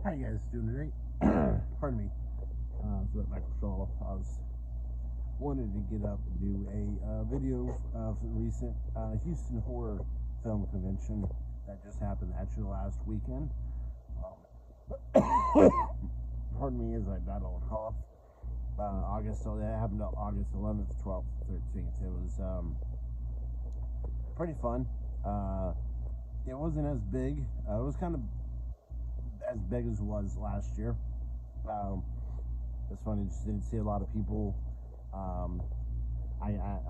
How you guys doing today? Pardon me. It's Michael Shaw. I was wanted to get up and do a video of the recent Houston Horror Film Convention that just happened actually last weekend. Pardon me as I battle a cough. That happened August 11th, 12th, 13th. It was pretty fun. It wasn't as big. It was kind of as big as it was last year. It's funny, just didn't see a lot of people. I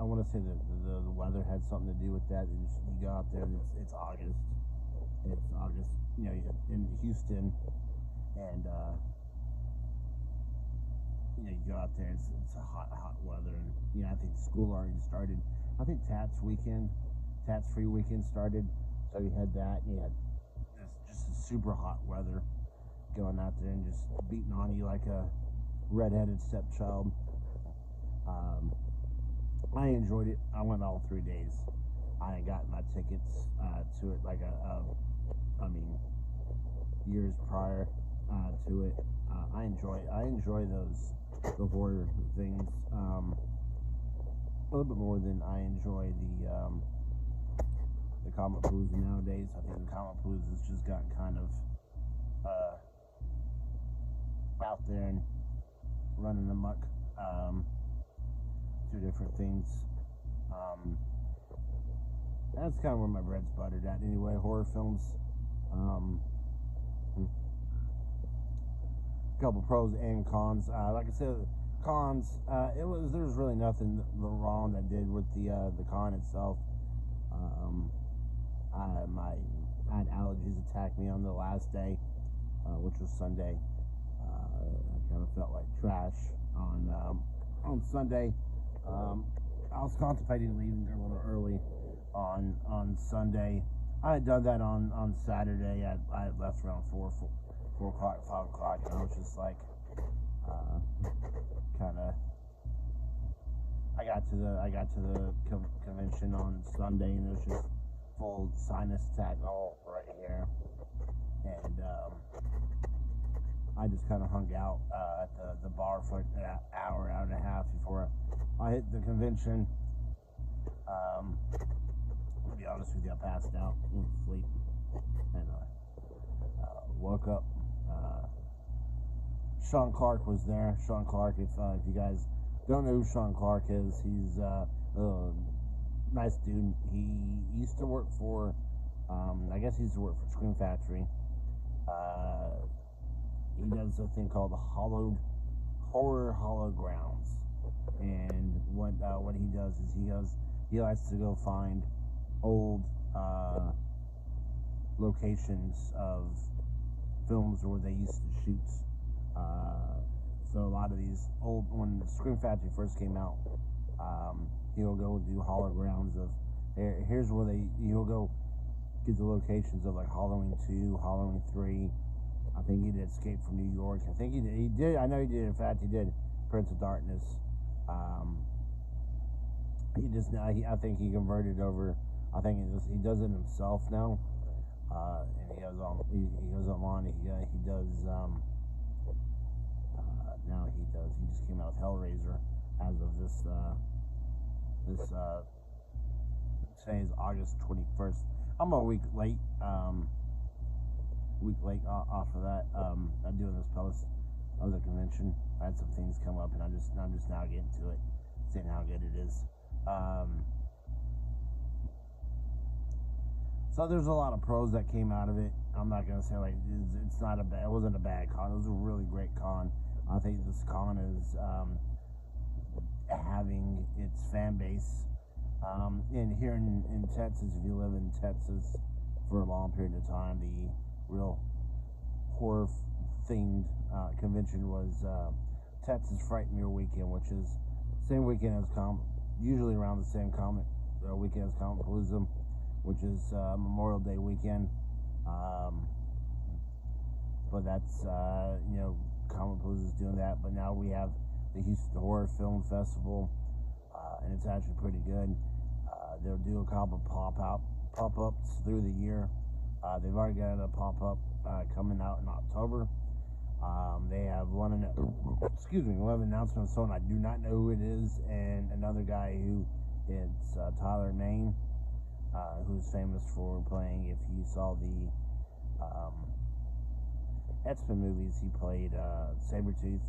want to say that the weather had something to do with that. You go out there, and it's August. It's August, in Houston, and you go out there. It's a hot weather, and I think school already started. I think Tats Free Weekend started, so you had that. And you had just super hot weather going out there and just beating on you like a redheaded stepchild. I enjoyed it. I went all 3 days. I got my tickets to it like years prior to it. I enjoy the horror things a little bit more than I enjoy the comic blues nowadays. I think the comic blues has just gotten kind of out there and running amok. Two different things. That's kind of where my bread's buttered at anyway. Horror films. A couple pros and cons. Like I said, cons. There was really nothing wrong that did with the con itself. I had allergies attack me on the last day, which was Sunday. I kind of felt like trash on Sunday. I was contemplating leaving a little early on Sunday. I had done that on Saturday. I had left around 4 o'clock, 5 o'clock, and I was just like, kind of. I got to the convention on Sunday, and it was just full sinus attack all right here, and I just kind of hung out at the bar for an hour and a half before I hit the convention. To be honest with you, I passed out, went to sleep, and woke up. Sean Clark was there. Sean Clark, if you guys don't know who Sean Clark is, he's a nice dude. He used to work for, I guess he used to work for Scream Factory. He does a thing called Horror Holograms, and what he does is he likes to go find old locations of films where they used to shoot. So a lot of these when Scream Factory first came out, he'll go do holograms of here's where he'll go get the locations of like Halloween 2, Halloween 3. I think he did Escape from New York. I think he did. I know he did. In fact, he did Prince of Darkness. I think he converted over. I think he does it himself now. And he goes on. He goes online. He does. Now he does. He just came out with Hellraiser as of this. Today is August 21st. I'm a week late. Off of that. I'm doing this post of the convention. I had some things come up, and I'm just now getting to it, seeing how good it is. So there's a lot of pros that came out of it. I'm not gonna say like it wasn't a bad con. It was a really great con. I think this con is having its fan base. And here in Texas, if you live in Texas for a long period of time, the real horror themed convention was Texas Frightmare Weekend, which is same weekend as usually around the same weekend as Comic Palooza, which is Memorial Day weekend. But that's Comic Palooza is doing that. But now we have the Houston Horror Film Festival, and it's actually pretty good. They'll do a couple pop-ups through the year. They've already got a pop-up coming out in October. They have one announcement of someone I do not know who it is, and another guy who it's Tyler Mane, who's famous for playing. If you saw the X-Men movies, he played Sabretooth,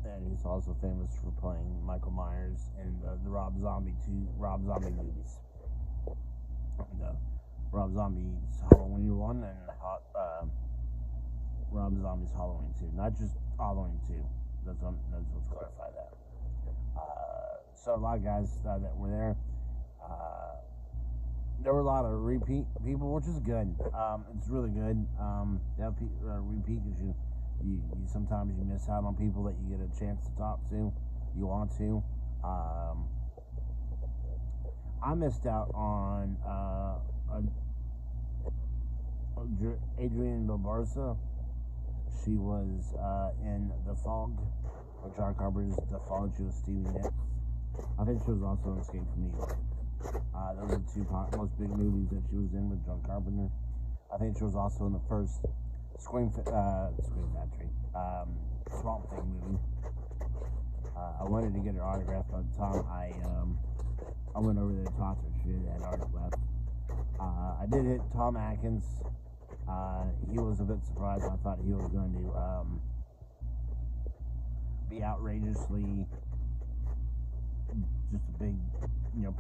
and he's also famous for playing Michael Myers in the Rob Zombie movies. And, Rob Zombie's Halloween 1 and Rob Zombie's Halloween 2. Not just Halloween 2. Let's clarify that. So a lot of guys that were there. There were a lot of repeat people, which is good. It's really good. That repeat because you sometimes you miss out on people that you get a chance to talk to. You want to. I missed out on Adrienne Barbosa. She was in The Fog, or John Carpenter's The Fog. She was Stevie Nicks. I think she was also in Escape from New York. Those are the two most big movies that she was in with John Carpenter. I think she was also in the first Scream Factory, Swamp Thing movie. I wanted to get her autograph by the time I went over there to talk to her. She had autograph. I did hit Tom Atkins. He was a bit surprised. I thought he was going to be outrageously just a big,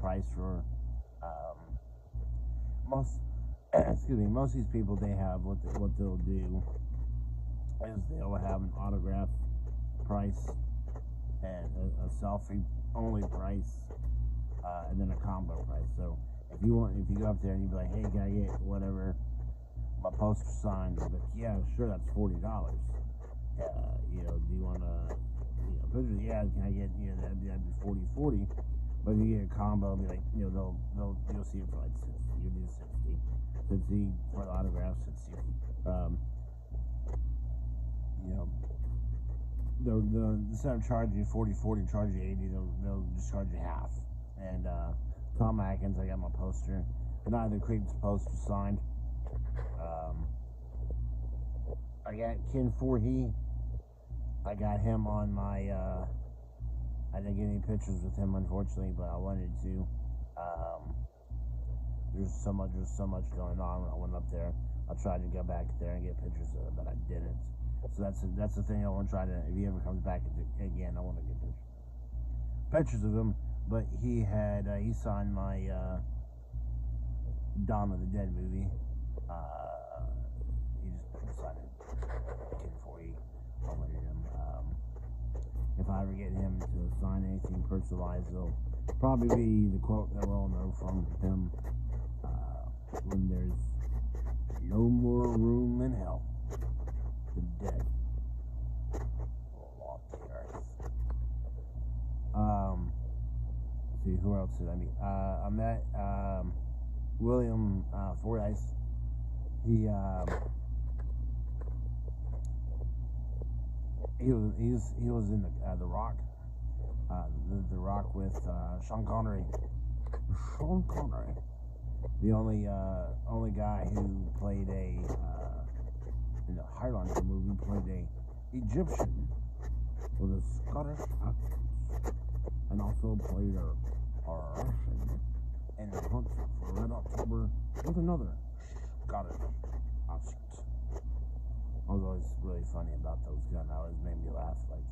price for most. Most of these people, they have what they'll do is they'll have an autograph price and a selfie only price, and then a combo price. So if you go up there and you be like, hey, can I get whatever my poster signed? Like, yeah, sure, that's $40. Do you want to, pictures? Yeah, can I get, that'd be $40. But if you get a combo, it'll be like, you'll see it for like 60. You do 60 for the autographs. 60. Instead of charging you 40, charge you 80, they'll just charge you half. And Tom Atkins, I got my poster. Neither Creep's poster signed. I got Ken Foree. I got him on my. I didn't get any pictures with him, unfortunately, but I wanted to. There's so much going on when I went up there. I tried to go back there and get pictures of it, but I didn't. So that's the thing I want to try to. If he ever comes back again, I want to get pictures of him. But he signed my Dawn of the Dead movie. He just signed it. Ken Foree. I wanted him. If I ever get him to sign anything personalized, it'll probably be the quote that we'll all know from him. When there's no more room in hell, the dead will walk the earth. Let's see, who else did I meet? I met William Fordyce. He was in the Rock, the Rock with Sean Connery. The only guy who played in the Highlander movie played a Egyptian with a Scottish accent, and also played a Russian in The Hunt for Red October with another Scottish accent. I was always really funny about those guys. It always made me laugh. Like,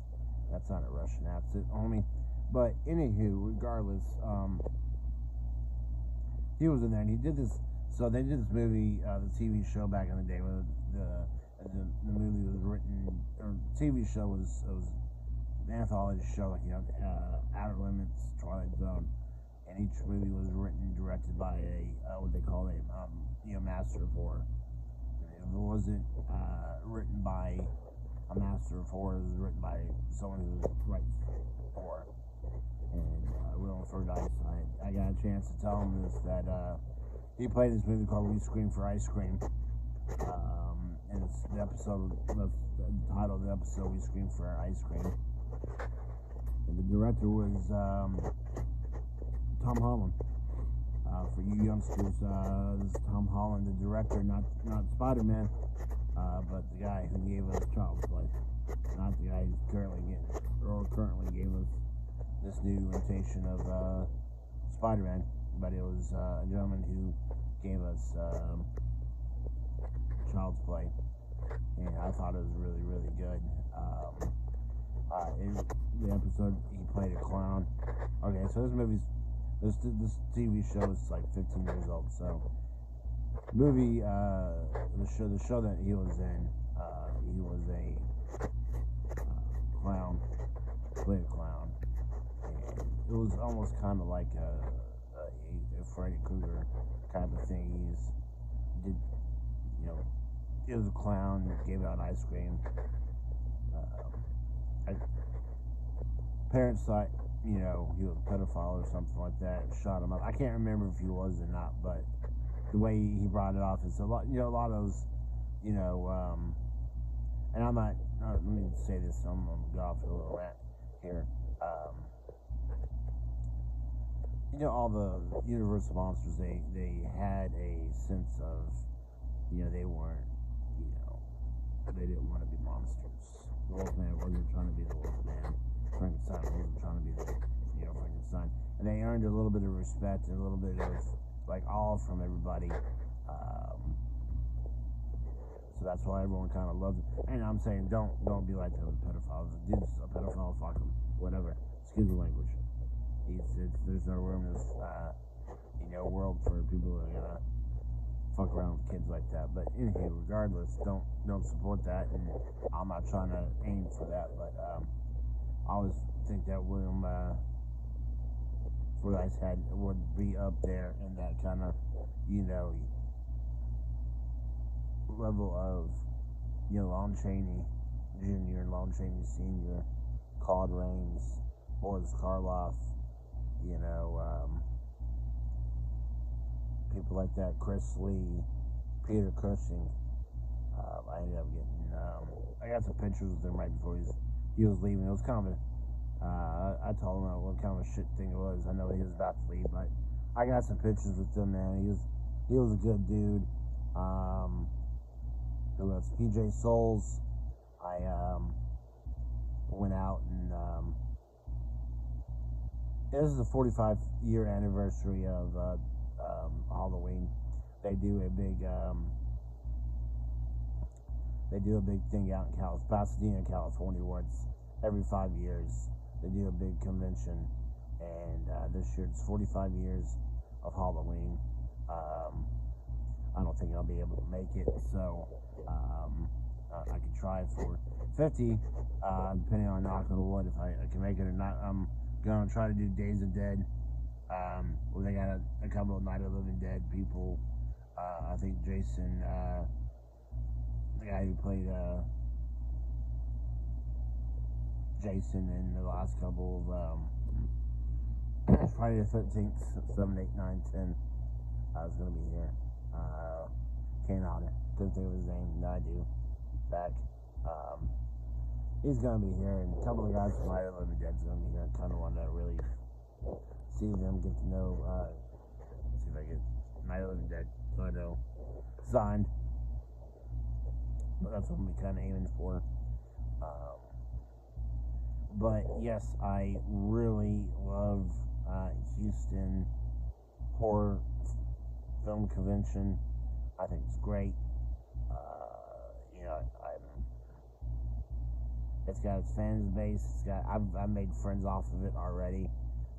that's not a Russian accent, homie. But anywho, regardless, he was in there, and he did this. So they did this movie, the TV show back in the day, where the movie was written, or TV show was an anthology show, like Outer Limits, Twilight Zone, and each movie was written and directed by what they call a master of horror. If it wasn't written by a master of horror, it was written by someone who writes horror. And Willem Fordyce, I got a chance to tell him this, that he played this movie called We Scream for Ice Cream. And it's the title of the episode, We Scream for Ice Cream. And the director was Tom Holland. For you youngsters, this is Tom Holland, the director, not Spider-Man. but the guy who gave us Child's Play, not the guy who's currently gave us this new imitation of Spider-Man, but it was a gentleman who gave us Child's Play, and I thought it was really, really good. The episode, he played a clown. Okay, so this TV show is like 15 years old. So, movie, the show that he was in, he was a clown, played a clown, and it was almost kind of like a Freddy Krueger kind of thing. He was a clown, gave out ice cream. Parents thought, he was a pedophile or something like that, shot him up. I can't remember if he was or not, but the way he brought it off is a lot of those, and I'm not, let me say this, I'm going to go off a little rant here. All the Universal monsters, they had a sense of, they weren't, they didn't want to be monsters. The Wolfman wasn't trying to be the Wolfman. Frankenstein wasn't trying to be the, Frankenstein. And they earned a little bit of respect and a little bit of, awe from everybody. So that's why everyone kind of loved it. And I'm saying, don't be like that with pedophiles. The dude's a pedophile, fuck him. Whatever. Excuse the language. There's no room in this, world for people who are gonna fuck around with kids like that. But anyway, regardless, don't support that, and I'm not trying to aim for that, but I always think that William Forsythe would be up there in that kind of, level of, Lon Chaney Jr. and Lon Chaney Sr., Claude Rains, Boris Karloff, people like that, Chris Lee, Peter Cushing. I ended up getting, I got some pictures with him right before he was leaving. It was kind of I told him what kind of a shit thing it was. I know he was about to leave, but I got some pictures with him, man. He was a good dude. Who else? PJ Souls. I went out and this is the 45-year anniversary of Halloween. They do a big thing out in Pasadena, California, where it's every 5 years they do a big convention, and this year it's 45 years of Halloween. I don't think I'll be able to make it, so I could try for 50, depending on knock on wood if I can make it or not. I'm gonna try to do Days of Dead. Where they got a couple of Night of the Living Dead people. I think Jason, the guy who played Jason in the last couple of Friday the 13th, 7, 8, 9, 10, I was going to be here. Can't on it. Couldn't think of his name. Now I do. Back. He's going to be here, and a couple of guys from Night of the Living Dead is going to be here. I kind of want to really see them, get to know, see if I get Night of the Living Dead, so I know, signed. But that's what I'm kind of aiming for. But yes, I really love Houston Horror Film Convention. I think it's great. It's got its fans base. I've made friends off of it already.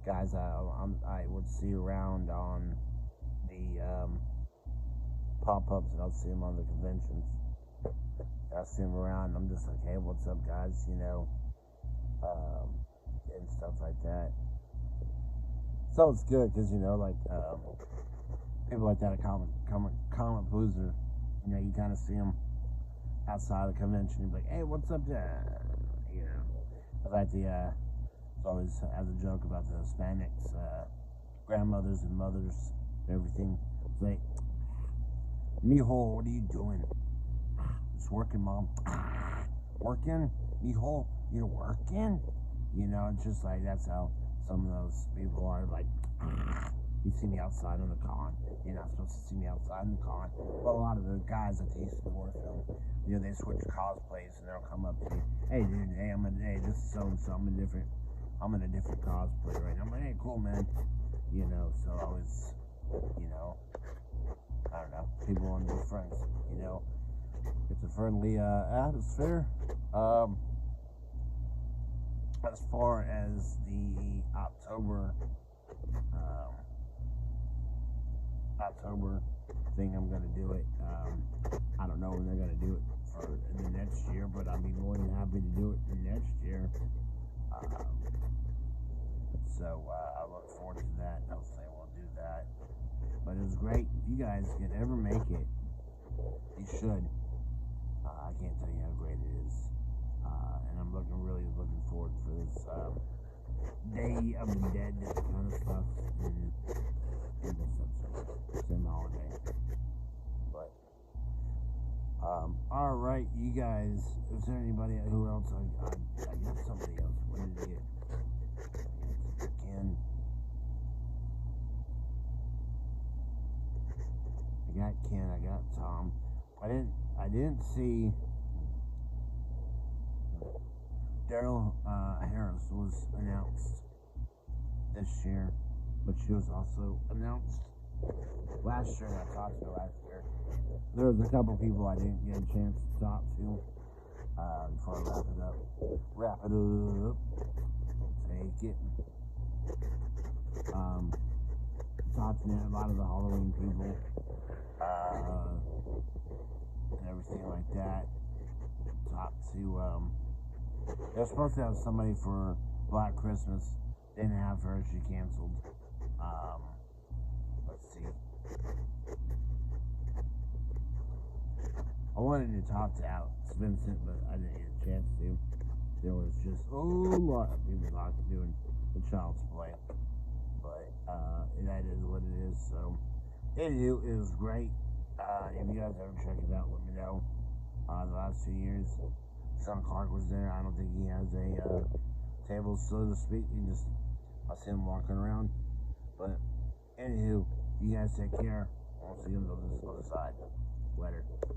Guys, I would see around on the pop-ups, and I'll see them on the conventions. I see them around, and I'm just like, hey, what's up, guys? And stuff like that. So it's good because people like that at Comic Boozer, you kind of see them outside the convention. You're like, hey, what's up, I like it's always as a joke about the Hispanics, grandmothers and mothers and everything. It's like, mijo, what are you doing? Just working, mom. Working? Mijo, you're working? It's just like, that's how some of those people are, like, you see me outside on the con. You're not supposed to see me outside in the con. But a lot of the guys at the East War film, they switch cosplays and they'll come up to me. Hey, dude, hey, this is so and so. I'm in a different cosplay right now. I'm like, hey, cool, man. So I was, I don't know. People want to be friends. It's a friendly atmosphere. As far as the October thing, I'm gonna do it. I don't know when they're gonna do it for the next year, but I'll be more than happy to do it next year. So I look forward to that. Hopefully we'll do that. But it was great. If you guys can ever make it, you should. I can't tell you how great it is. And I'm really looking forward for this Day of the Dead kind of stuff in this episode. Same holiday. But alright, you guys, is there anybody who else? I got somebody else. What did I get? Ken. I got Ken, I got Tom. I didn't see Daryl Harris was announced this year, but she was also announced last year. I talked to her last year. There was a couple people I didn't get a chance to talk to before I wrap it up. Take it. Talked to a lot of the Halloween people and everything like that. Talked to they're supposed to have somebody for Black Christmas. Didn't have her. She canceled. Let's see. I wanted to talk to Alex Vincent, but I didn't get a chance to. There was just a lot of people doing the Child's Play. But that is what it is. So, anywho, it was great. If you guys ever check it out, let me know. The last 2 years, Sean Clark was there. I don't think he has a table, so to speak. I see him walking around. But, anywho, you guys take care. I'll see you on the other side. Later.